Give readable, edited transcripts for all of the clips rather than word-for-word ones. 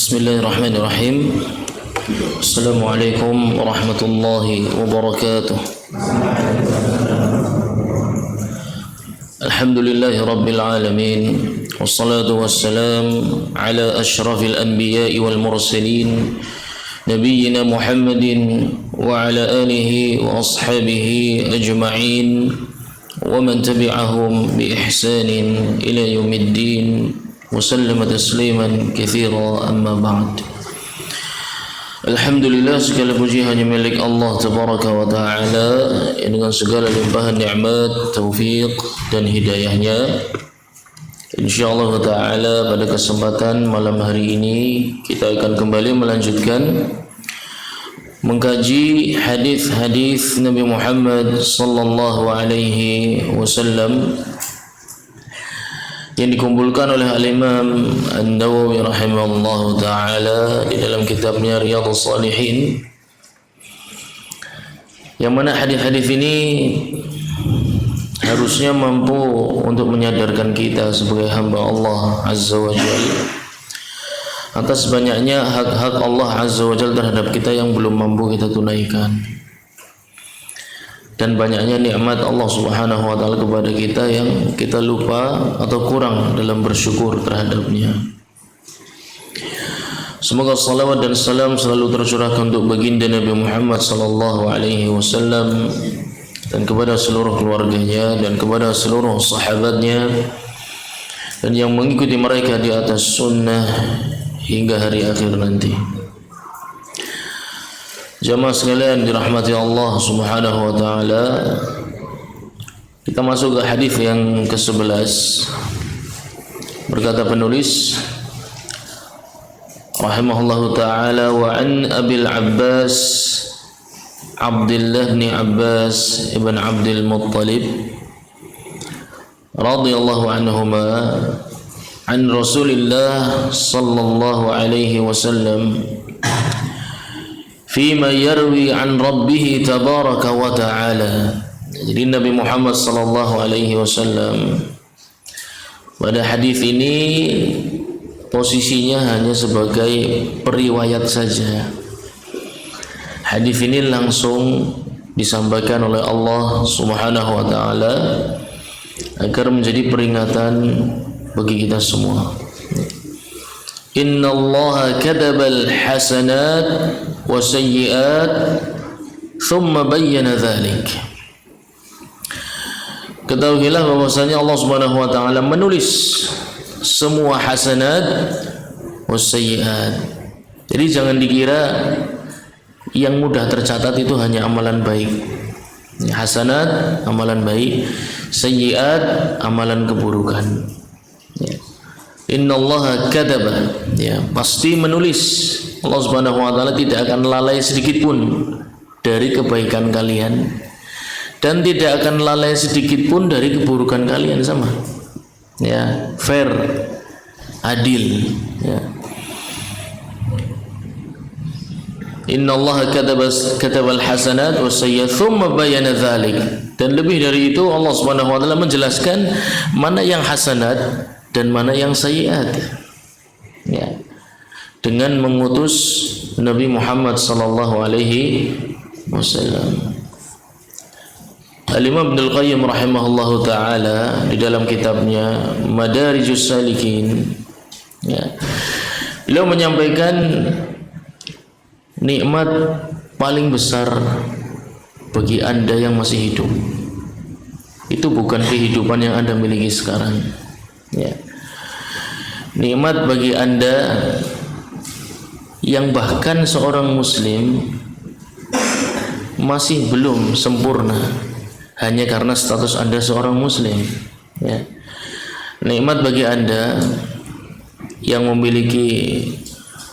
Bismillahirrahmanirrahim. Assalamualaikum warahmatullahi wabarakatuh. Alhamdulillahi rabbil alamin. Wassalatu wassalam ala ashrafil anbiya'i wal mursalin nabiyyina Muhammadin wa ala alihi wa ashabihi ajma'in wa man tabi'ahum bi ihsanin ila yaumiddin wa sallama tasliman katsira amma ba'd. Alhamdulillah, segala puji hanya milik Allah tabaraka wa ta'ala yang dengan segala limpahan nikmat, taufik dan hidayahnya. Insyaallah ta'ala pada kesempatan malam hari ini kita akan kembali melanjutkan mengkaji hadis-hadis Nabi Muhammad sallallahu alaihi wasallam yang dikumpulkan oleh Al-Imam An-Nawawi rahimahullahu ta'ala di dalam kitabnya Riyadhus Shalihin, yang mana hadis-hadis ini harusnya mampu untuk menyadarkan kita sebagai hamba Allah Azza wa Jalla atas banyaknya hak-hak Allah Azza wa Jalla terhadap kita yang belum mampu kita tunaikan, dan banyaknya nikmat Allah Subhanahu wa taala kepada kita yang kita lupa atau kurang dalam bersyukur terhadapnya. Semoga salawat dan salam selalu tercurahkan untuk baginda Nabi Muhammad sallallahu alaihi wasallam dan kepada seluruh keluarganya dan kepada seluruh sahabatnya dan yang mengikuti mereka di atas sunnah hingga hari akhir nanti. Jamaah sekalian dirahmati Allah Subhanahu wa taala, kita masuk ke hadis yang ke-11. Berkata penulis rahimahullahu taala, wa an Abil Abbas Abdullah bin Abbas ibn Abdul Muttalib radhiyallahu anhuma an Rasulillah sallallahu alaihi wasallam fima yarwi an rabbih tabaraka wa ta'ala. Jadi Nabi Muhammad sallallahu alaihi wasallam pada hadis ini posisinya hanya sebagai periwayat saja. Hadis ini langsung disampaikan oleh Allah Subhanahu wa taala agar menjadi peringatan bagi kita semua. Inna Allah kadabal hasanat wa sayyiat thumma bayyana dhalik. Ketahuilah bahwasanya Allah Subhanahu wa taala menulis semua hasanat wa sayyiat. Jadi jangan dikira yang mudah tercatat itu hanya amalan baik. Hasanat amalan baik, sayyiat amalan keburukan. Ya. Innallaha kadaba, ya, pasti menulis. Allah Subhanahu wa taala tidak akan lalai sedikit pun dari kebaikan kalian dan tidak akan lalai sedikit pun dari keburukan kalian, sama. Ya, fair, adil, ya. Innallaha katabal hasanat wasayyi'at tsumma bayyana dzalik. Dan lebih dari itu Allah Subhanahu wa taala menjelaskan mana yang hasanat dan mana yang sayyiat, ya, dengan mengutus Nabi Muhammad sallallahu alaihi wasallam. Al-Imam Ibnu Al-Qayyim rahimahullahu taala di dalam kitabnya Madarijus Salikin, ya, beliau menyampaikan nikmat paling besar bagi Anda yang masih hidup itu bukan kehidupan yang Anda miliki sekarang, ya. Nikmat bagi Anda yang bahkan seorang muslim masih belum sempurna hanya karena status Anda seorang muslim, ya. Nikmat bagi Anda yang memiliki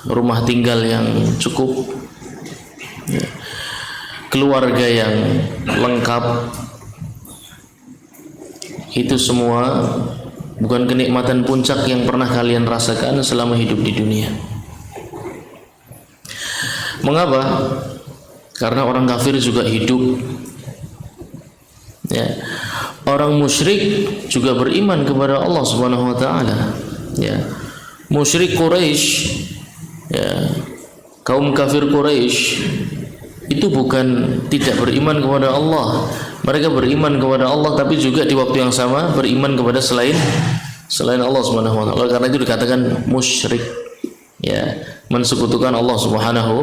rumah tinggal yang cukup, ya, keluarga yang lengkap, itu semua bukan kenikmatan puncak yang pernah kalian rasakan selama hidup di dunia. Mengapa? Karena orang kafir juga hidup, ya. Orang musyrik juga beriman kepada Allah Subhanahu wa taala, ya. Musyrik Quraisy Ya, kaum kafir Quraisy itu bukan tidak beriman kepada Allah, mereka beriman kepada Allah, tapi juga di waktu yang sama beriman kepada selain Allah Subhanahu wa taala. Karena itu dikatakan musyrik, ya, mensekutukan Allah Subhanahu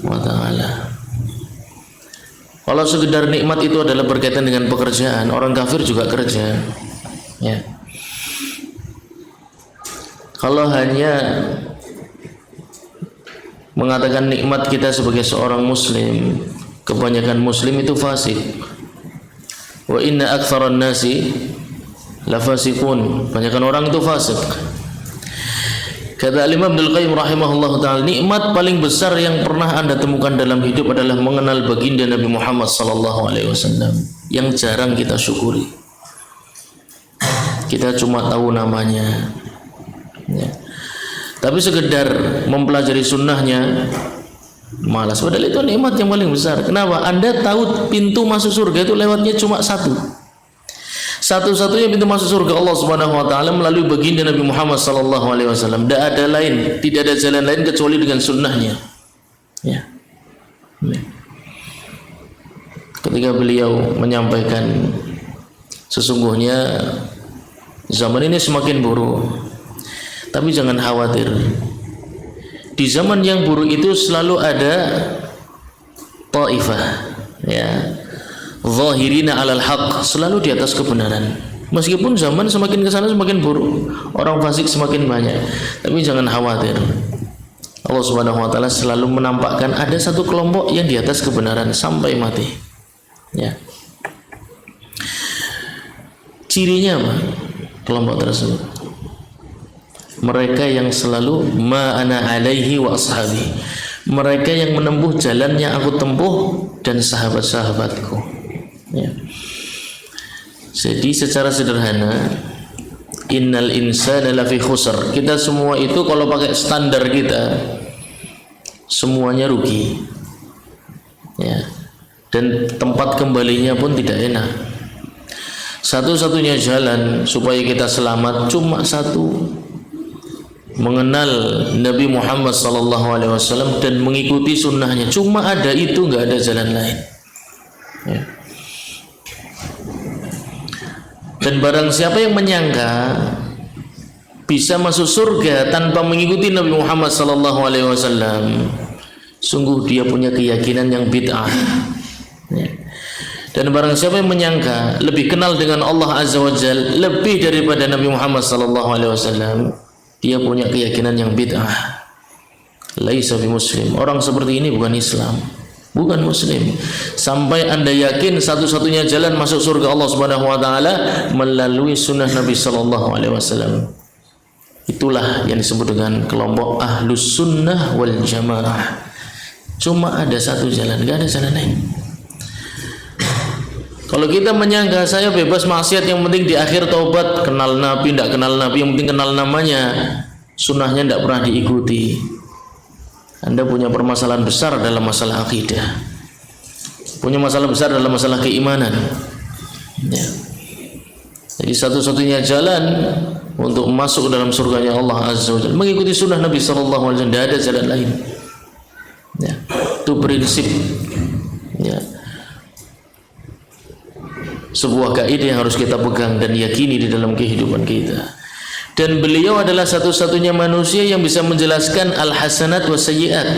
wa taala. Kalau sekedar nikmat itu adalah berkaitan dengan pekerjaan, orang kafir juga kerja, ya. Kalau hanya mengatakan nikmat kita sebagai seorang muslim, kebanyakan muslim itu fasik. Wa inna aktsaran nasi lafasiqun, kebanyakan orang itu fasik. Kata Imam Ibnu Qayyim rahimahullah taala, nikmat paling besar yang pernah Anda temukan dalam hidup adalah mengenal baginda Nabi Muhammad sallallahu alaihi wasallam, yang jarang kita syukuri. Kita cuma tahu namanya, ya. Tapi sekedar mempelajari sunnahnya malas. Padahal itu nikmat yang paling besar. Kenapa? Anda tahu pintu masuk surga itu lewatnya cuma satu-satunya pintu masuk surga Allah Subhanahu wa taala melalui baginda Nabi Muhammad sallallahu alaihi wasallam. Tidak ada lain, tidak ada jalan lain kecuali dengan sunnahnya, ya. Ketika beliau menyampaikan sesungguhnya zaman ini semakin buruk, tapi jangan khawatir. Di zaman yang buruk itu selalu ada taifah, ya, zahirina alal haq, selalu di atas kebenaran. Meskipun zaman semakin ke sana semakin buruk, orang fasik semakin banyak, tapi jangan khawatir. Allah Subhanahu wa taala selalu menampakkan ada satu kelompok yang di atas kebenaran sampai mati, ya. Cirinya apa? Kelompok tersebut, mereka yang selalu ma ana alaihi wa ashabi, mereka yang menempuh jalan yang aku tempuh dan sahabat-sahabatku, ya. Jadi secara sederhana, innal insana lafi khusr, kita semua itu kalau pakai standar kita semuanya rugi, ya, dan tempat kembalinya pun tidak enak. Satu-satunya jalan supaya kita selamat cuma satu, mengenal Nabi Muhammad SAW dan mengikuti sunnahnya. Cuma ada itu, nggak ada jalan lain, ya. Dan barang siapa yang menyangka bisa masuk surga tanpa mengikuti Nabi Muhammad SAW, sungguh dia punya keyakinan yang bid'ah, ya. Dan barang siapa yang menyangka lebih kenal dengan Allah Azza wa Jalla lebih daripada Nabi Muhammad SAW, dia punya keyakinan yang bid'ah. Laisa bi muslim. Orang seperti ini bukan Islam, bukan muslim. Sampai Anda yakin satu-satunya jalan masuk surga Allah Subhanahu wa taala melalui sunnah Nabi sallallahu alaihi wasallam. Itulah yang disebut dengan kelompok Ahlus Sunnah wal Jamaah. Cuma ada satu jalan, enggak ada jalan lain. Kalau kita menyangka saya bebas maksiat, yang penting di akhir taubat, kenal Nabi, tidak kenal Nabi, yang penting kenal namanya, sunnahnya tidak pernah diikuti, Anda punya permasalahan besar dalam masalah akidah, punya masalah besar dalam masalah keimanan, ya. Jadi satu-satunya jalan untuk masuk dalam surganya Allah Azza wa Jalla mengikuti sunnah Nabi sallallahu alaihi wasallam, tidak ada jalan lain, ya. Itu prinsip, ya, sebuah kaidah yang harus kita pegang dan yakini di dalam kehidupan kita. Dan beliau adalah satu-satunya manusia yang bisa menjelaskan al-hasanat wa sayyiat,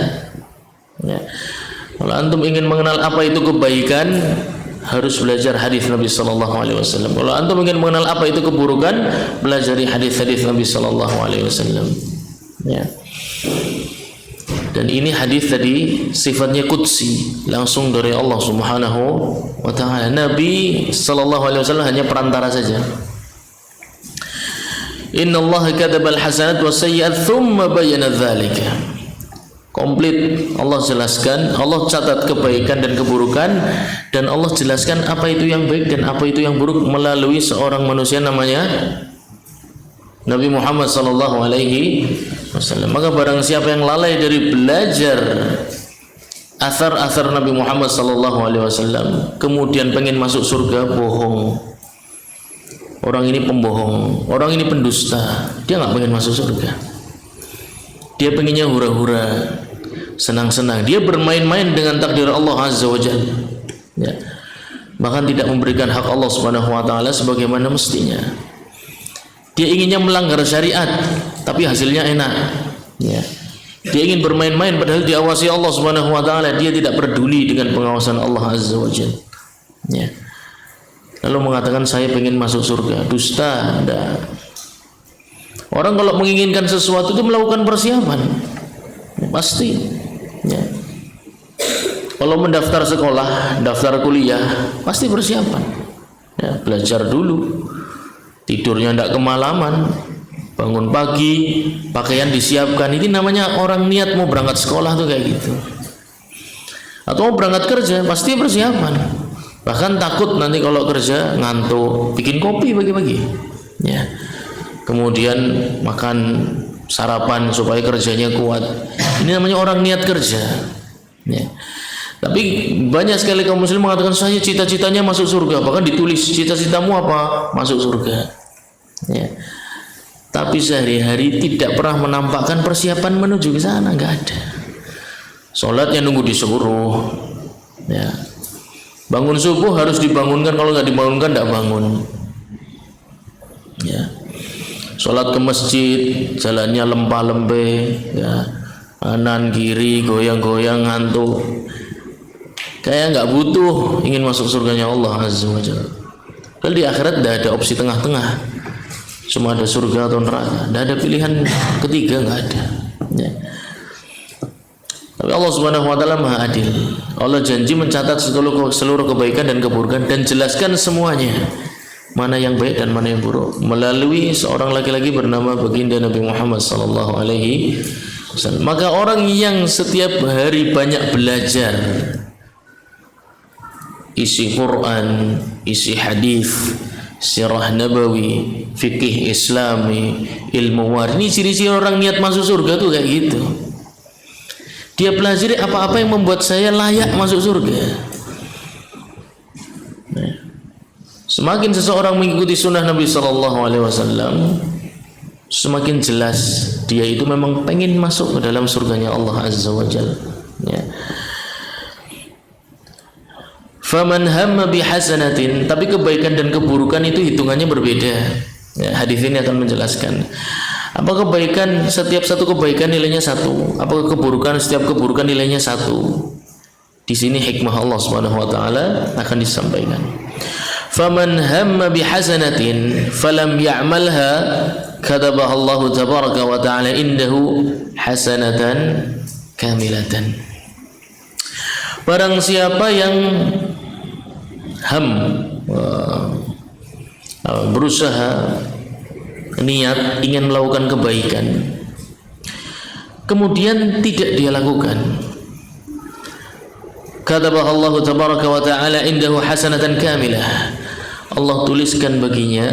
ya. Kalau antum ingin mengenal apa itu kebaikan, harus belajar hadis Nabi sallallahu alaihi wasallam. Kalau antum ingin mengenal apa itu keburukan, belajari hadis-hadis Nabi sallallahu alaihi wasallam, ya. Dan ini hadis tadi sifatnya qudsi, langsung dari Allah Subhanahu wa taala. Nabi sallallahu alaihi wasallam hanya perantara saja. Innallaha kataba al-hasanat wa sayyi'at thumma bayyana dzalika. Komplit Allah jelaskan, Allah catat kebaikan dan keburukan, dan Allah jelaskan apa itu yang baik dan apa itu yang buruk melalui seorang manusia namanya Nabi Muhammad sallallahu alaihi wasallam. Maka barang siapa yang lalai dari belajar athar-athar Nabi Muhammad sallallahu alaihi wasallam kemudian pengen masuk surga, bohong. Orang ini pembohong, orang ini pendusta, dia nggak pengen masuk surga. dia pengennya hura-hura, senang-senang, dia bermain-main dengan takdir Allah Azza wa Jalla, ya. Bahkan tidak memberikan hak Allah Subhanahu wa taala sebagaimana mestinya. Dia inginnya melanggar syariat tapi hasilnya enak, ya. Dia ingin bermain-main padahal diawasi Allah Subhanahu wa taala, dia tidak peduli dengan pengawasan Allah Azza wa Jalla, ya. Lalu mengatakan saya ingin masuk surga. Dusta. Anda. Orang kalau menginginkan sesuatu itu melakukan persiapan, ya, pasti, ya. Kalau mendaftar sekolah, daftar kuliah, pasti persiapan, ya, belajar dulu, tidurnya tidak kemalaman, bangun pagi, pakaian disiapkan. Ini namanya orang niat mau berangkat sekolah tuh kayak gitu. Atau mau berangkat kerja, pasti persiapan. Bahkan takut nanti kalau kerja ngantuk, bikin kopi pagi-pagi, ya. Kemudian makan sarapan supaya kerjanya kuat. Ini namanya orang niat kerja, ya. Tapi banyak sekali kaum muslim mengatakan saya cita-citanya masuk surga, bahkan ditulis cita-citamu apa? Masuk surga, ya. Tapi sehari-hari tidak pernah menampakkan persiapan menuju ke sana, nggak ada. Sholatnya nunggu disuruh, ya. Bangun subuh harus dibangunkan, kalau nggak dibangunkan tidak bangun, ya. Sholat ke masjid jalannya lempah-lempeh, ya. Kanan kiri goyang-goyang ngantuk, kayak nggak butuh, ingin masuk surganya Allah Azza wa Jalla. Kalau di akhirat tidak ada opsi tengah-tengah, cuma ada surga atau neraka, tidak ada pilihan ketiga, nggak ada, ya. Tapi Allah Subhanahu wa taala Maha Adil. Allah janji mencatat seluruh kebaikan dan keburukan dan jelaskan semuanya, mana yang baik dan mana yang buruk, melalui seorang laki-laki bernama baginda Nabi Muhammad sallallahu alaihi wasallam. Maka orang yang setiap hari banyak belajar isi Quran, isi hadis, sirah nabawi, fikih islami, ilmu waris, ini ciri-ciri orang niat masuk surga tuh kayak gitu. Dia pelajari apa-apa yang membuat saya layak masuk surga. Nah, semakin seseorang mengikuti sunnah Nabi Sallallahu Alaihi Wasallam, semakin jelas dia itu memang pengen masuk ke dalam surganya Allah Azza wa Jalla, ya. Faman hamma bihasanatin, tapi kebaikan dan keburukan itu hitungannya berbeda, ya, hadis ini akan menjelaskan. Apa kebaikan, setiap satu kebaikan nilainya satu, apa keburukan, setiap keburukan nilainya satu. Di sini hikmah Allah Subhanahu wa taala akan disampaikan. Faman hamma bihasanatin falam ya'malha katabaha Allah tabaraka wa ta'ala indahu hasanatan kamilatan. Barang siapa yang berusaha, niat ingin melakukan kebaikan, kemudian tidak dia lakukan, katabaha Allah tabaraka wa ta'ala indahu hasanatan kamilah, Allah tuliskan baginya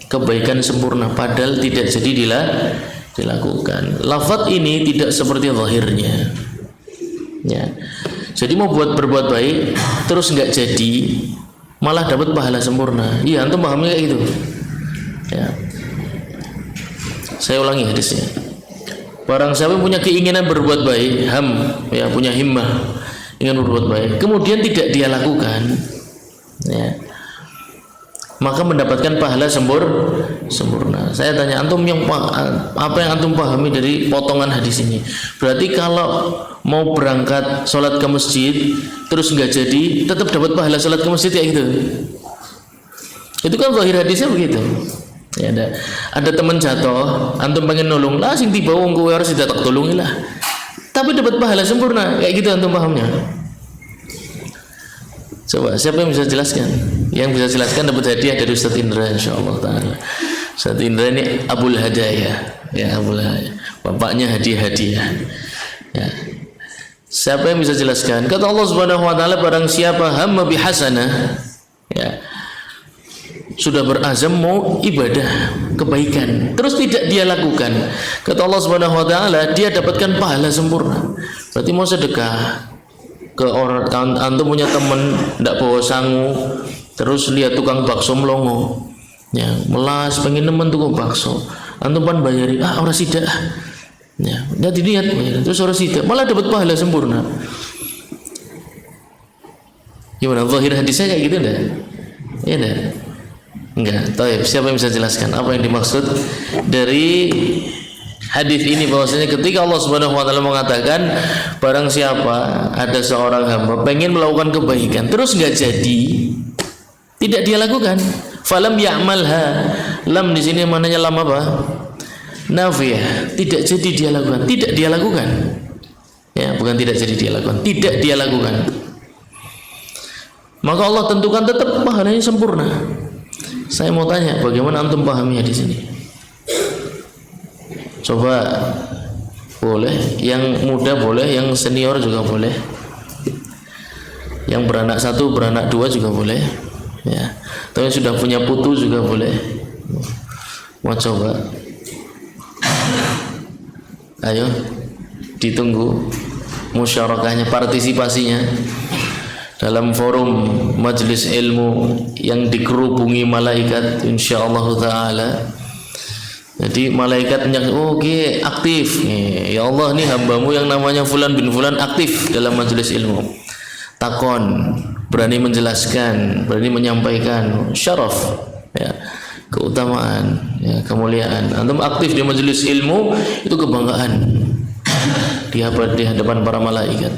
kebaikan sempurna padahal tidak jadi dilakukan. Lafaz ini tidak seperti zahirnya, ya. Jadi mau berbuat baik terus nggak jadi, malah dapat pahala sempurna. Iya, antum pahamnya kayak gitu, ya. Saya ulangi hadisnya. Barang siapa punya keinginan berbuat baik, ya, punya himmah, ingin berbuat baik, kemudian tidak dia lakukan, ya, maka mendapatkan pahala sempurna. Saya tanya antum, apa yang antum pahami dari potongan hadis ini? Berarti kalau mau berangkat sholat ke masjid terus nggak jadi, tetap dapat pahala sholat ke masjid kayak gitu? Itu kan zahir hadisnya begitu. Ya, ada teman jatuh, antum pengen nolong lah, sing tiba wong kowe harus tak tolongi lah, tapi dapat pahala sempurna kayak gitu, antum pahamnya? Coba siapa yang bisa jelaskan? Yang bisa jelaskan dapat hadiah dari Ustaz Indra insyaallah taala. Ustaz Indra ini Abul Hadayah, ya, Abul Hadayah, bapaknya hadiah-hadiah, ya. Siapa yang bisa jelaskan? Kata Allah Subhanahu wa taala, barang siapa hamma bihasanah, ya, sudah berazam mau ibadah kebaikan terus tidak dia lakukan, kata Allah Subhanahu wa taala, dia dapatkan pahala sempurna. Berarti mau sedekah ke orang, antum punya teman ndak bawa sangu, terus lihat tukang bakso melongo, ya, melas pengen nemen tukang bakso, antum pan bayari, orang sidak, Ya, niat terus orang tidak malah dapat pahala sempurna. Gimana zahir hadisnya kayak gitu enggak? Iya enggak? Enggak. Taib. Siapa yang bisa jelaskan apa yang dimaksud dari hadis ini, bahwasanya ketika Allah Subhanahu wa taala mengatakan barang siapa ada seorang hamba pengen melakukan kebaikan terus enggak jadi, tidak dia lakukan, falam ya'malha. Lam di sini maknanya lam apa? Nafiyah, tidak jadi dia lakukan, tidak dia lakukan. Ya, bukan tidak jadi dia lakukan, tidak dia lakukan. Maka Allah tentukan tetap pahalanya sempurna. Saya mau tanya, bagaimana antum pahamnya di sini? Coba, boleh, yang muda boleh, yang senior juga boleh, yang beranak satu, beranak dua juga boleh, ya. Tapi sudah punya putu juga boleh. Mau coba? Ayo, ditunggu musyarakahnya, partisipasinya dalam forum majelis ilmu yang dikerubungi malaikat insyaallah taala. Jadi malaikat oke, aktif. Ya Allah, nih hambamu yang namanya fulan bin fulan aktif dalam majelis ilmu. Takon, berani menjelaskan, berani menyampaikan, syaraf, ya, keutamaan, ya, kemuliaan. Antum aktif di majelis ilmu itu kebanggaan di hadapan para malaikat.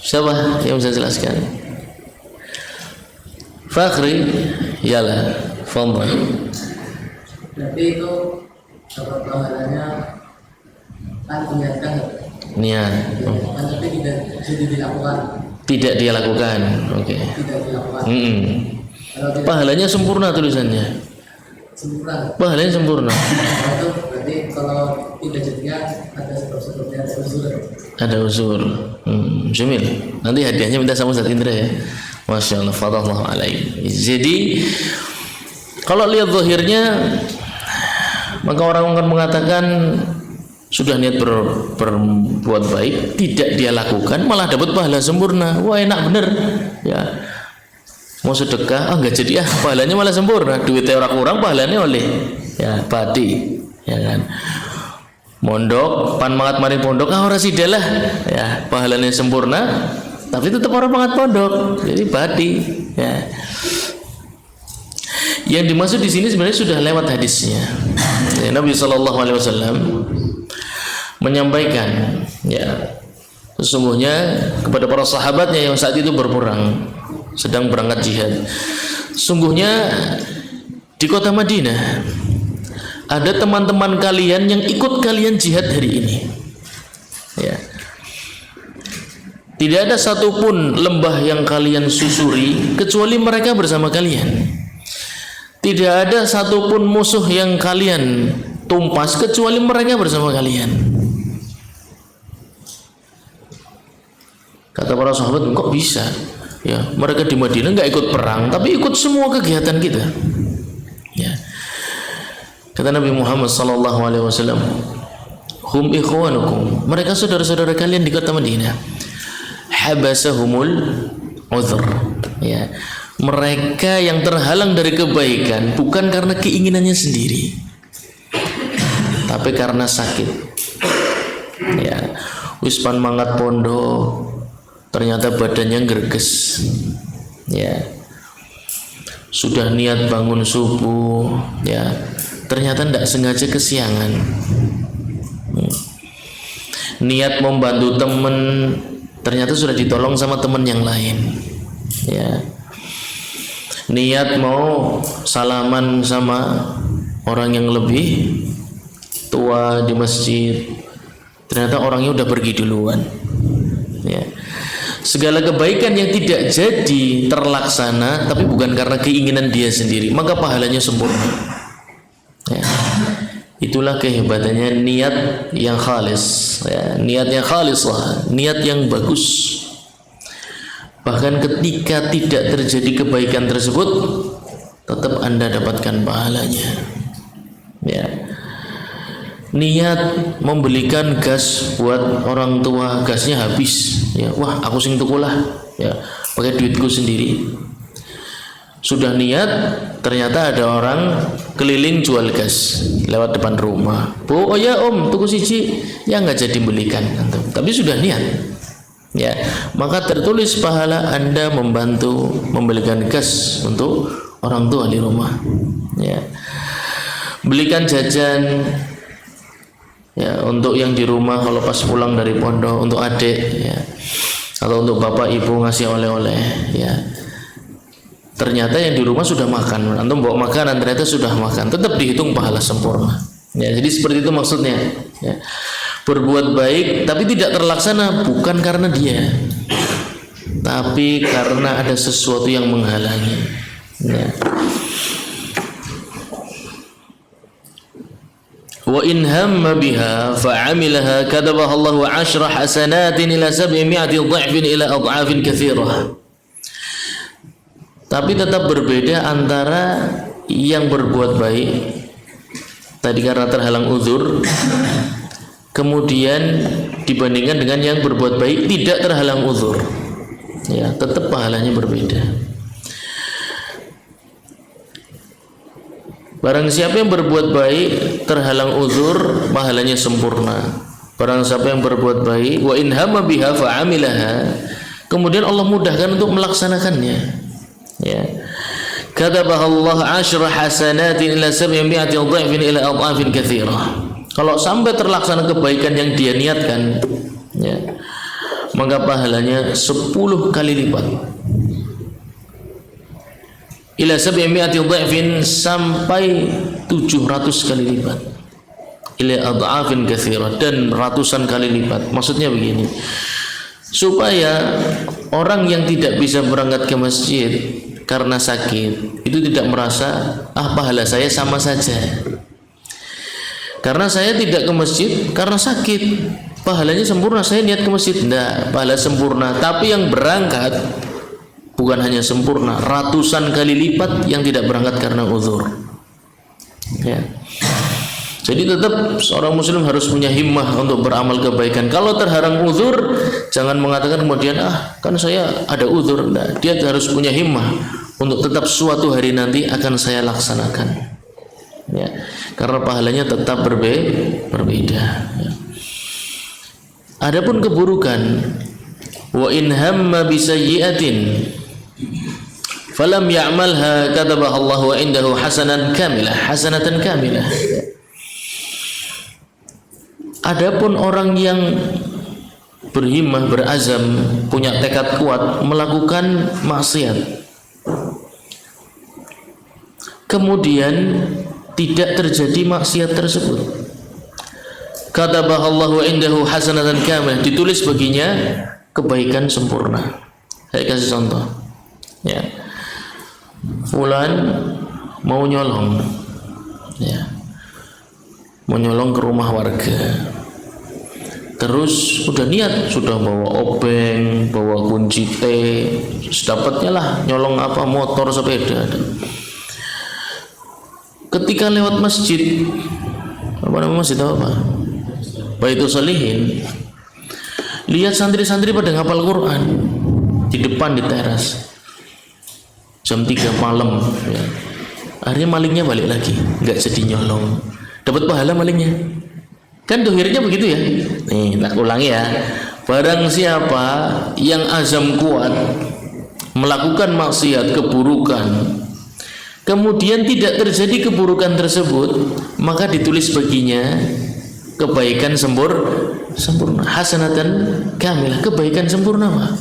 Siapa yang bisa jelaskan? Fakhri, yalah, fadhil. Berarti itu dapat pahalanya kan niatkan. Niat. Tapi tidak jadi dilakukan. Tidak dia lakukan. Oke. Tidak dilakukan. Pahalanya sempurna tulisannya. Sempurna. Pahalanya sempurna. Itu berarti kalau tidak jadinya ada sebab-sebabnya, ada usul. Ada usul. Jamil. Nanti hadiahnya minta sama Ustaz Indra ya. Masya Allah, fadallahu alaihi. Jadi kalau lihat zahirnya, maka orang akan mengatakan sudah niat berbuat baik, tidak dia lakukan, malah dapat pahala sempurna. Wah, enak bener, ya. Mau sedekah, nggak jadi, pahalanya malah sempurna. Duitnya orang kurang, pahalanya oleh, ya, badi, ya kan. Mondok, pan mangat mari pondok, orang sidalah, ya, pahalanya sempurna, tapi tetap orang mangat pondok, jadi badi, ya. Yang dimaksud di sini sebenarnya sudah lewat hadisnya. Ya, Nabi SAW menyampaikan, ya, sesungguhnya kepada para sahabatnya yang saat itu berperang, sedang berangkat jihad. Sungguhnya di kota Madinah ada teman-teman kalian yang ikut kalian jihad hari ini. Ya. Tidak ada satupun lembah yang kalian susuri kecuali mereka bersama kalian. Tidak ada satupun musuh yang kalian tumpas kecuali mereka bersama kalian. Kata para sahabat, kok bisa? Ya, mereka di Madinah nggak ikut perang, tapi ikut semua kegiatan kita. Ya. Kata Nabi Muhammad SAW, hum ikhwanukum, mereka saudara-saudara kalian di kota Madinah. Habasahumul uzr. Ya. Mereka yang terhalang dari kebaikan bukan karena keinginannya sendiri, tapi karena sakit. Ya, wispan mangat pondok, ternyata badannya greges. Ya, sudah niat bangun subuh, ya, ternyata tidak sengaja kesiangan. Niat membantu teman, ternyata sudah ditolong sama teman yang lain. Ya. Niat mau salaman sama orang yang lebih tua di masjid, ternyata orangnya udah pergi duluan. Ya. Segala kebaikan yang tidak jadi terlaksana, tapi bukan karena keinginan dia sendiri, maka pahalanya sempurna. Ya. Itulah kehebatannya niat yang khalis, ya. Niat yang khalis lah, niat yang bagus. Bahkan ketika tidak terjadi kebaikan tersebut, tetap Anda dapatkan pahalanya. Ya. Niat membelikan gas buat orang tua, gasnya habis. Ya, wah, aku sing tuku lah. Ya, pakai duitku sendiri. Sudah niat, ternyata ada orang keliling jual gas lewat depan rumah. Bu, oh ya om, tuku siji, ya nggak jadi belikan, tapi sudah niat. Ya, maka tertulis pahala Anda membantu membelikan gas untuk orang tua di rumah. Ya, belikan jajan. Ya, untuk yang di rumah kalau pas pulang dari pondok, untuk adik, ya, atau untuk bapak ibu ngasih oleh-oleh, ya. Ternyata yang di rumah sudah makan, antum bawa makanan ternyata sudah makan, tetap dihitung pahala sempurna. Ya, jadi seperti itu maksudnya. Ya. Berbuat baik tapi tidak terlaksana bukan karena dia, tapi karena ada sesuatu yang menghalangi. Ya. Wa in hamma biha fa'amilaha katabaha Allahu 10 hasanatin ila 700 dha'fin ila adha'afin katsirah. Tapi tetap berbeda antara yang berbuat baik tadi karena terhalang uzur, kemudian dibandingkan dengan yang berbuat baik tidak terhalang uzur. Ya, tetap pahalanya berbeda. Barang siapa yang berbuat baik terhalang uzur, pahalanya sempurna. Barang siapa yang berbuat baik wa in hamma biha fa'amilaha, kemudian Allah mudahkan untuk melaksanakannya. Ya. Katabaha Allah 10 hasanatin ila 700 dha'fin ila adha'afin katsirah. Kalau sampai terlaksana kebaikan yang dia niatkan, ya, maka pahalanya 10 kali lipat. Ila 700 dha'fin, sampai 700 kali lipat. Ila adha'afin katsirah, dan ratusan kali lipat. Maksudnya begini, supaya orang yang tidak bisa berangkat ke masjid karena sakit itu tidak merasa pahala saya sama saja. Karena saya tidak ke masjid karena sakit, pahalanya sempurna, saya niat ke masjid. Tidak, pahala sempurna. Tapi yang berangkat bukan hanya sempurna, ratusan kali lipat yang tidak berangkat karena uzur. Ya. Jadi tetap seorang muslim harus punya himmah untuk beramal kebaikan. Kalau terhalang uzur, jangan mengatakan kemudian kan saya ada uzur. Nah, dia harus punya himmah untuk tetap suatu hari nanti akan saya laksanakan. Ya, karena pahalanya tetap berbeda. Ya. Adapun keburukan, wa in hamma bi sayyi'atin falam ya'malha katabaha Allah wa indahu hasanatan kamilah. Adapun orang yang berhimmah, berazam, punya tekad kuat melakukan maksiat, kemudian tidak terjadi maksiat tersebut, katabaha Allah wa indahu hasanatan kamilah, ditulis baginya kebaikan sempurna. Saya kasih contoh. Ya. Fulan mau nyolong. Ya. Mau nyolong ke rumah warga, terus udah niat, sudah bawa obeng, bawa kunci T, dapatnya lah nyolong motor, sepeda. Ketika lewat masjid, masjid Baitul Salihin, lihat santri-santri pada ngapal Quran di depan di teras, jam 3 malam. Ya. Akhirnya malingnya balik lagi, nggak jadi nyolong. Dapat pahala malingnya. Kan dohirnya begitu ya. Nih, tak ulangi ya. Barang siapa yang azam kuat melakukan maksiat, keburukan, kemudian tidak terjadi keburukan tersebut, maka ditulis baginya kebaikan sempurna, hasanatan kamilah, kebaikan sempurna, Pak.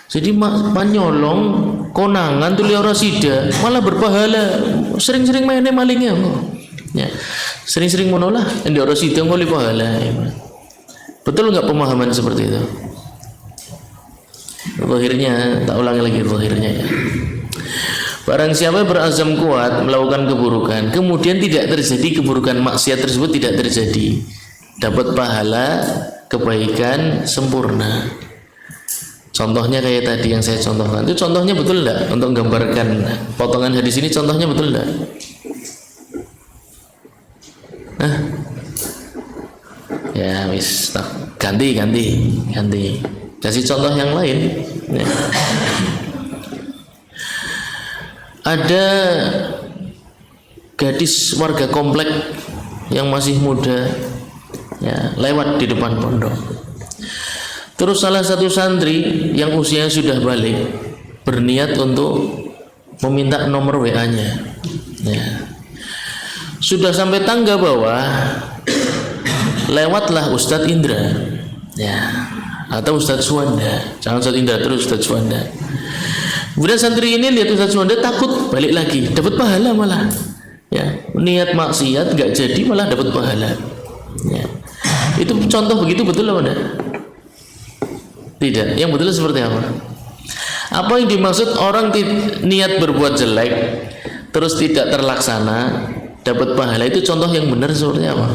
Jadi nyolong konangan tuli ora sida malah berpahala, sering-sering mainnya malingnya. Ya, sering-sering menolak yang orang situ ngoli pahala. Betul nggak pemahaman seperti itu? Zahirnya, tak ulangi lagi zahirnya ya. Barang siapa berazam kuat melakukan keburukan, kemudian tidak terjadi keburukan, maksiat tersebut tidak terjadi, dapat pahala kebaikan sempurna. Contohnya kayak tadi yang saya contohkan. Itu contohnya betul enggak? Untuk menggambarkan potongan hadis ini, contohnya betul enggak? Ya wis, ganti kasih contoh yang lain ya. ada gadis warga komplek yang masih muda, ya, lewat di depan pondok. Terus salah satu santri yang usianya sudah balik berniat untuk meminta nomor WA-nya. Ya. Sudah sampai tangga bawah, lewatlah Ustadz Indra, ya, atau Ustadz Suwanda. Jangan Ustadz Indra, terus Ustadz Suwanda. Kemudian santri ini lihat Ustadz Suwanda, takut, balik lagi, dapat pahala malah. Ya, niat maksiat nggak jadi malah dapat pahala. Ya. Itu contoh begitu betul apa enggak? Tidak. Yang betul seperti apa? Apa yang dimaksud orang niat berbuat jelek terus tidak terlaksana dapat pahala, itu contoh yang benar seperti apa?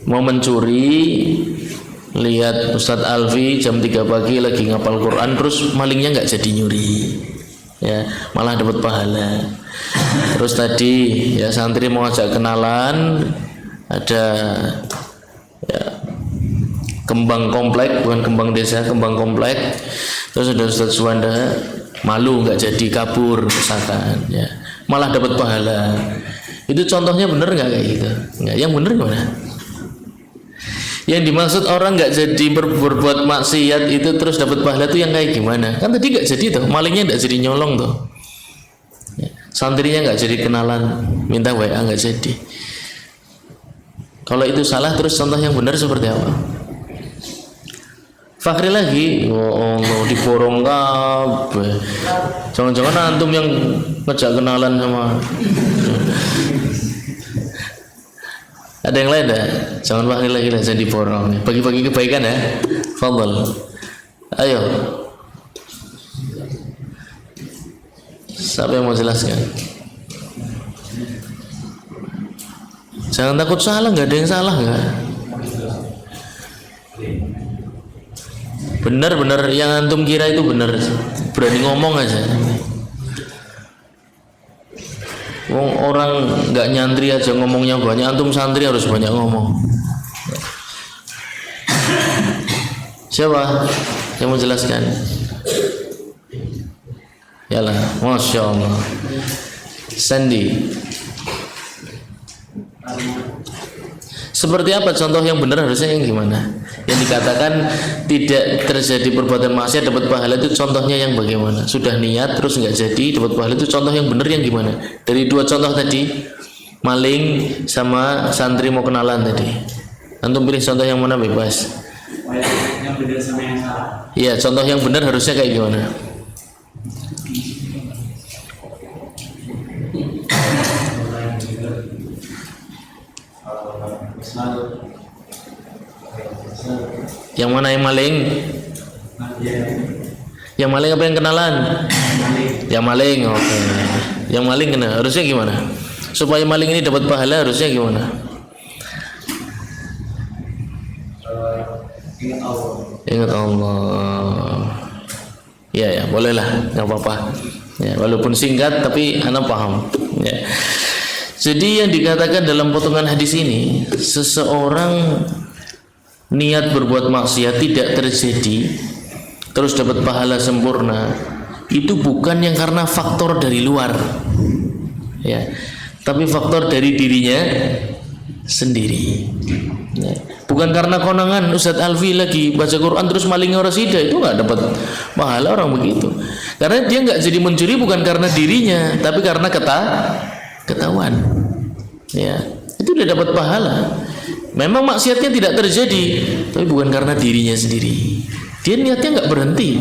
Mau mencuri, lihat Ustadz Alfi jam 3 pagi lagi ngapal Quran, terus malingnya nggak jadi nyuri, ya, malah dapat pahala. Terus tadi ya santri mau ajak kenalan, ada ya, kembang komplek, bukan kembang desa, kembang komplek. Terus ada Ustadz Suwanda, malu nggak jadi, kabur misalkan, ya, malah dapat pahala. Itu contohnya bener nggak kayak gitu? Nggak, yang bener gimana? Yang dimaksud orang nggak jadi berbuat maksiat itu terus dapat pahala itu yang kayak gimana? Kan tadi nggak jadi tuh, malingnya nggak jadi nyolong tuh, ya, santrinya nggak jadi kenalan, minta WA nggak jadi. Kalau itu salah, terus contoh yang benar seperti apa? Fakhri lagi, oh Allah, diborong kabeh. Jangan-jangan antum yang ngejak kenalan sama. Ada yang lain dah? Jangan Fakhri lagi lah, jangan diborong. Bagi-bagi kebaikan ya. Fadhal. Ayo. Siapa yang mau jelaskan? Jangan takut salah, nggak ada yang salah nggak? Benar-benar yang antum kira itu benar, berani ngomong aja. Wong orang nggak nyantri aja ngomongnya banyak, antum santri harus banyak ngomong. Siapa yang mau jelaskan? Yalah, Masya Allah. Sandi. Seperti apa contoh yang benar, harusnya yang gimana? Yang dikatakan tidak terjadi perbuatan maksiat dapat pahala itu contohnya yang bagaimana? Sudah niat terus nggak jadi dapat pahala, itu contoh yang benar yang gimana? Dari dua contoh tadi, maling sama santri mau kenalan tadi, antum pilih contoh yang mana, bebas. Yang benar sama yang salah. Iya, contoh yang benar harusnya kayak gimana? Yang mana yang maling? Yang maling apa yang kenalan? Yang maling, oke. Okay. Yang maling kena, harusnya gimana? Supaya maling ini dapat pahala harusnya gimana? Ingat Allah. Ingat Allah. Ya ya, bolehlah, nggak apa-apa. Ya, walaupun singkat tapi anak paham. Ya. Jadi yang dikatakan dalam potongan hadis ini, seseorang niat berbuat maksiat tidak terjadi terus dapat pahala sempurna, itu bukan yang karena faktor dari luar, ya, tapi faktor dari dirinya sendiri. Ya. Bukan karena konangan Ustadz Alfi lagi baca Quran terus malingnya orang sida, itu nggak dapat pahala orang begitu. Karena dia nggak jadi mencuri bukan karena dirinya, tapi karena ketahuan. Ya, itu udah dapat pahala. Memang maksiatnya tidak terjadi, tapi bukan karena dirinya sendiri. Dia niatnya nggak berhenti.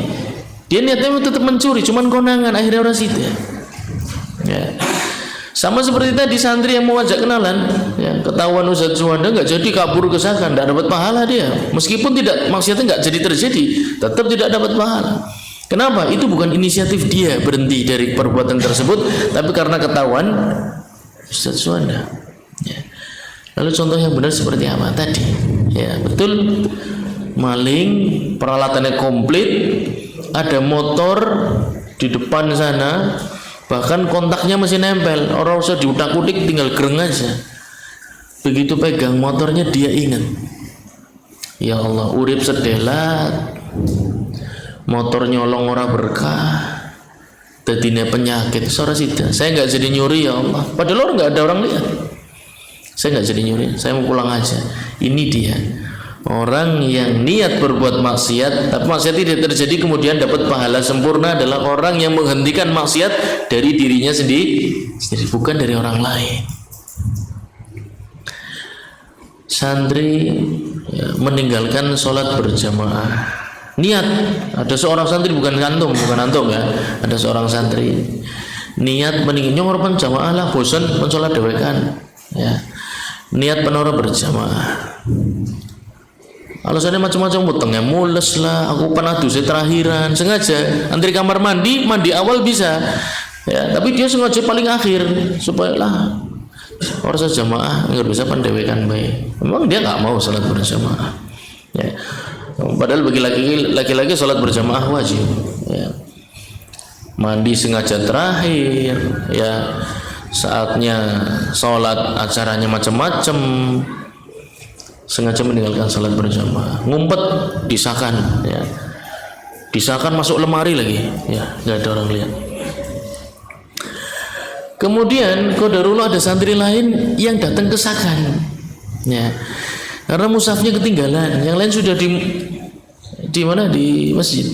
Dia niatnya tetap mencuri, cuman konangan akhirnya orang sida. Ya. Sama seperti tadi santri yang mau ajak kenalan, ya, ketahuan Ustadz Suwanda nggak jadi, kabur ke sana, nggak dapat pahala dia. Meskipun tidak maksiatnya nggak jadi terjadi, tetap tidak dapat pahala. Kenapa? Itu bukan inisiatif dia berhenti dari perbuatan tersebut, tapi karena ketahuan Ustadz Suwanda. Ya. Lalu contoh yang benar seperti apa tadi? Ya, betul, maling, peralatannya komplit, ada motor di depan sana, bahkan kontaknya masih nempel, orang usah diutak-utik, tinggal gereng aja. Begitu pegang motornya dia ingat, ya Allah, urip sedelat, motor nyolong ora berkah, dadine penyakit, ora sida. Saya nggak jadi nyuri ya Allah. Padahal nggak ada orang lihat. Saya nggak jadi nyuri, saya mau pulang aja. Ini dia orang yang niat berbuat maksiat, tapi maksiat tidak terjadi kemudian dapat pahala sempurna adalah orang yang menghentikan maksiat dari dirinya sendiri, bukan dari orang lain. Santri ya, meninggalkan sholat berjamaah. Niat, ada seorang santri bukan antum ya, ada seorang santri niat meninggalkan berjamaah lah, bosan mensolat dewekan, ya. Niat penora berjamaah. Alasannya macam-macam, wetenge mules lah, aku pernah dosa terakhiran, sengaja antri kamar mandi awal bisa, ya, tapi dia sengaja paling akhir supaya lah orang jamaah nggak bisa pendewekan baik. Memang dia nggak mau salat berjamaah, ya. Padahal bagi laki-laki salat berjamaah wajib, ya. Mandi sengaja terakhir, ya, saatnya salat acaranya macam-macam, sengaja meninggalkan salat berjamaah, ngumpet disahkan, ya, disahkan masuk lemari lagi, ya, nggak ada orang lihat. Kemudian qadarullah ada santri lain yang datang ke sakan, ya, karena mushafnya ketinggalan, yang lain sudah di mana, di masjid.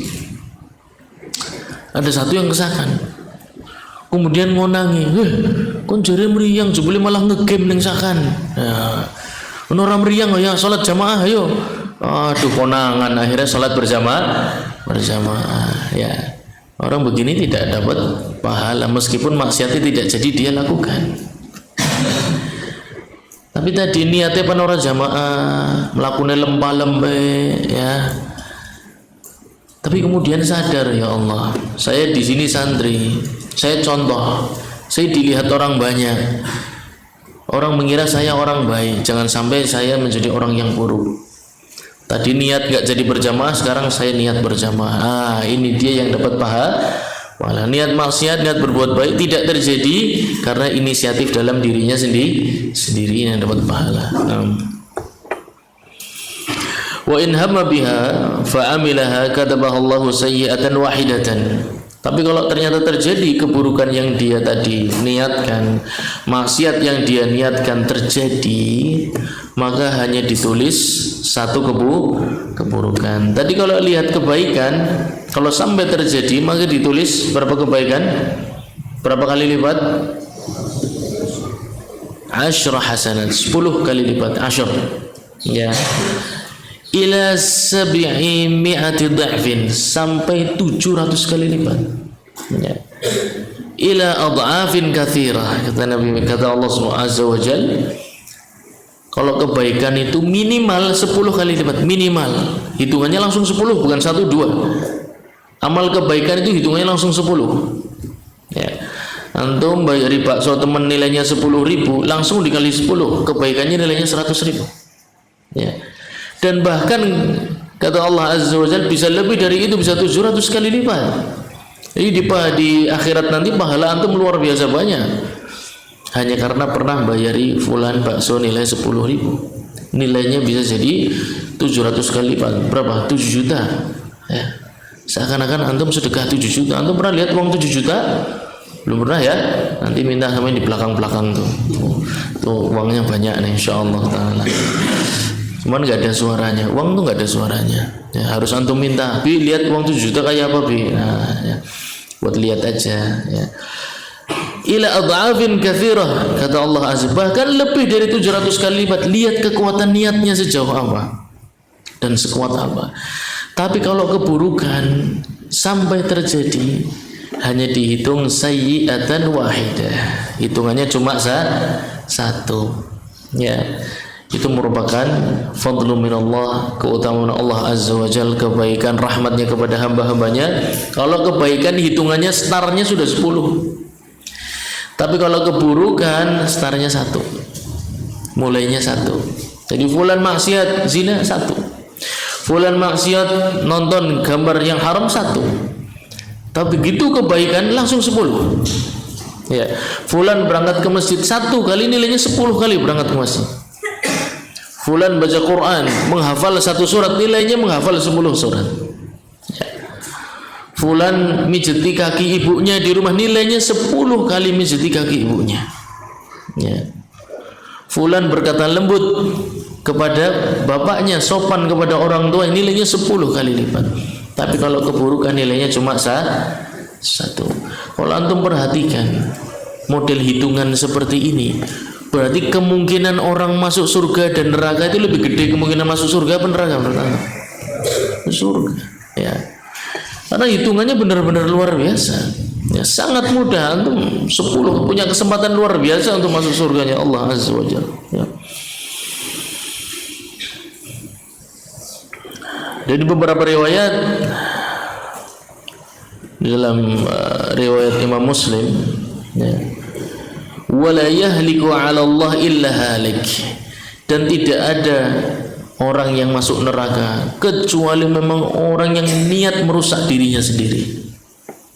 Ada satu yang kesakan, kemudian ngonangi, kon jare mriyang jebule malah ngegame ning sakan. Ya, ora mriyang ya salat jamaah ayo. Aduh konangan, akhirnya salat berjamaah, ya. Orang begini tidak dapat pahala meskipun maksiatnya tidak jadi dia lakukan. Tapi tadi niatnya penora jamaah, melakukan lembah-lembah, ya. Tapi kemudian sadar, ya Allah, saya di sini santri, saya contoh, saya dilihat orang banyak, orang mengira saya orang baik, jangan sampai saya menjadi orang yang buruk. Tadi niat gak jadi berjamaah, sekarang saya niat berjamaah. Ini dia yang dapat pahala. Niat maksiat, niat berbuat baik tidak terjadi karena inisiatif dalam dirinya sendiri yang dapat pahala. Wa in hamma biha fa amilaha katabaha Allahu sayyi'atan wahidatan. Tapi kalau ternyata terjadi keburukan yang dia tadi niatkan, maksiat yang dia niatkan terjadi, maka hanya ditulis satu keburukan. Tadi kalau lihat kebaikan, kalau sampai terjadi maka ditulis berapa kebaikan? Berapa kali lipat? 10 hasanat, 10 kali lipat, 10. Ya. Ila 700 dha'fin, sampai 700 kali lipat, ya. Ila adha'afin katsirah, kata Nabi, kata Allah Subhanahu wa Jalla, kalau kebaikan itu minimal 10 kali lipat, minimal, hitungannya langsung 10, bukan 1 2. Amal kebaikan itu hitungannya langsung 10, ya. Antum bayar bakso teman nilainya 10.000, langsung dikali 10, kebaikannya nilainya 100.000, ya. Dan bahkan kata Allah Azza wa Jalla bisa lebih dari itu, bisa 700 kali lipat. Jadi di akhirat nanti pahala antum luar biasa banyak. Hanya karena pernah bayari fulan bakso nilai 10.000, nilainya bisa jadi 700 kali lipat. Berapa? 7 juta. Ya. Seakan-akan antum sedekah 7 juta. Antum pernah lihat uang 7 juta? Belum pernah ya? Nanti minta sama yang di belakang-belakang tuh. Tuh uangnya banyak nih, insyaallah taala. Cuman nggak ada suaranya, uang tuh nggak ada suaranya, ya, harus antum minta, Bi lihat uang 7 juta kayak apa Bi, nah, ya, buat lihat aja, ya. Ila adha'afin katsirah, kata Allah Azza, bahkan lebih dari 700 kali lipat. Lihat kekuatan niatnya sejauh apa dan sekuat apa. Tapi kalau keburukan sampai terjadi hanya dihitung sayyi'atan wahidah, hitungannya cuma satu, ya. Itu merupakan fadlu minallah, keutamaan Allah Azza wa Jalla, kebaikan rahmatnya kepada hamba-hambanya. Kalau kebaikan hitungannya startnya sudah 10, tapi kalau keburukan startnya 1, mulainya 1. Jadi fulan maksiat zina 1, fulan maksiat nonton gambar yang haram 1, tapi begitu kebaikan langsung 10, ya. Fulan berangkat ke masjid 1 kali, nilainya 10 kali berangkat ke masjid. Fulan baca Quran, menghafal 1 surat, nilainya menghafal 10 surat. fulan mijeti kaki ibunya di rumah, nilainya 10 kali mijeti kaki ibunya. Ya. Fulan berkata lembut kepada bapaknya, sopan kepada orang tua, nilainya 10 kali lipat. Tapi kalau keburukan nilainya cuma 1. Kalau antum perhatikan model hitungan seperti ini, berarti kemungkinan orang masuk surga dan neraka itu lebih gede kemungkinan masuk surga apa neraka menurut anda? Surga, ya. Karena hitungannya benar-benar luar biasa. Ya, sangat mudah, antum 10 punya kesempatan luar biasa untuk masuk surganya Allah Azza wa Jalla. Ya. Dari beberapa riwayat, di dalam riwayat Imam Muslim, ya, wala yahliku 'ala Allah illa halik, dan tidak ada orang yang masuk neraka kecuali memang orang yang niat merusak dirinya sendiri.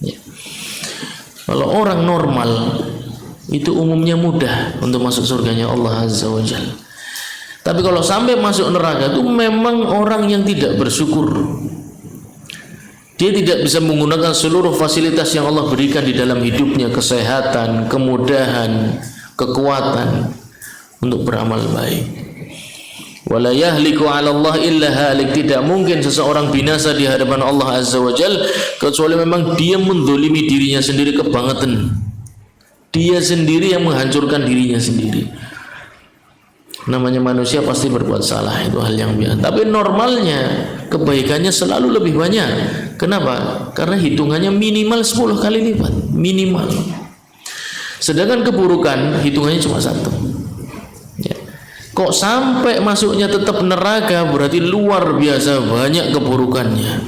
Ya. Kalau orang normal itu umumnya mudah untuk masuk surganya Allah Azza wa Jalla. Tapi kalau sampai masuk neraka itu memang orang yang tidak bersyukur. Dia tidak bisa menggunakan seluruh fasilitas yang Allah berikan di dalam hidupnya, kesehatan, kemudahan, kekuatan untuk beramal baik. Wala yahliku 'ala Allah illa halik, tidak mungkin seseorang binasa di hadapan Allah Azza wa Jalla kecuali memang dia mendolimi dirinya sendiri kebangetan. Dia sendiri yang menghancurkan dirinya sendiri. Namanya manusia pasti berbuat salah, itu hal yang biasa. Tapi normalnya kebaikannya selalu lebih banyak. Kenapa? Karena hitungannya minimal 10 kali lipat, minimal. Sedangkan keburukan hitungannya cuma 1. Ya. Kok sampai masuknya tetap neraka, berarti luar biasa banyak keburukannya.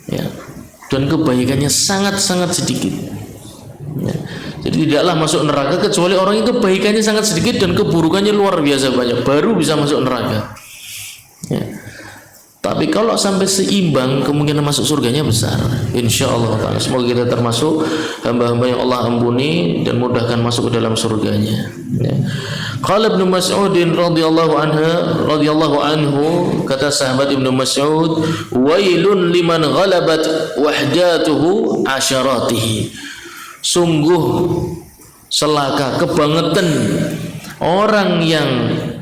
Ya. Dan kebaikannya sangat-sangat sedikit. Ya. Jadi tidaklah masuk neraka kecuali orang itu kebaikannya sangat sedikit dan keburukannya luar biasa banyak, baru bisa masuk neraka. Ya. Tapi kalau sampai seimbang, kemungkinan masuk surganya besar, insyaallah ta'ala. Semoga kita termasuk hamba-hamba yang Allah ampuni dan mudahkan masuk ke dalam surganya. Ya. Qala Ibnu Mas'ud radhiyallahu anhu, kata sahabat Ibnu Mas'ud, wailun liman ghalabat wahdatuhu asyaratihi. Sungguh celaka, kebangetan orang yang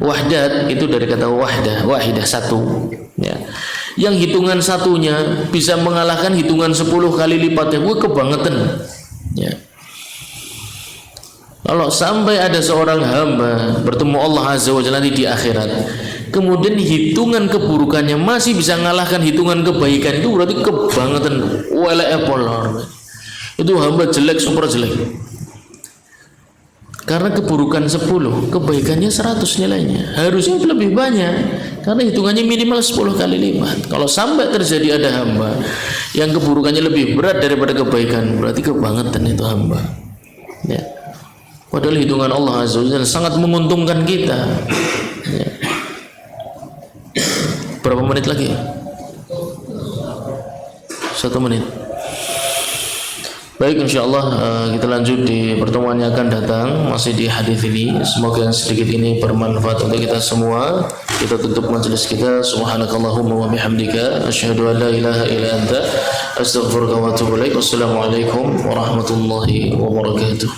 wahdat, itu dari kata wahidah 1, ya, yang hitungan satunya bisa mengalahkan hitungan 10 kali lipatnya. Gue kebangetan, ya. Kalau sampai ada seorang hamba bertemu Allah Azza wa Jalla di akhirat, kemudian hitungan keburukannya masih bisa mengalahkan hitungan kebaikan, itu berarti kebangetan, itu hamba jelek, super jelek. Karena keburukan 10, kebaikannya 100 nilainya. Harusnya lebih banyak, karena hitungannya minimal 10 kali lipat. Kalau sampai terjadi ada hamba yang keburukannya lebih berat daripada kebaikan, berarti kebangetan itu hamba. Ya. Padahal hitungan Allah Azza wa Jalla sangat menguntungkan kita. Ya. Berapa menit lagi? 1 menit. Baik, insyaallah kita lanjut di pertemuan yang akan datang, masih di hadis ini. Semoga yang sedikit ini bermanfaat untuk kita semua. Kita tutup majelis kita. Subhanakallahumma wa bihamdika asyhadu an la ilaha illa anta astaghfiruka wa atubu ilaik. Wassalamualaikum warahmatullahi wabarakatuh.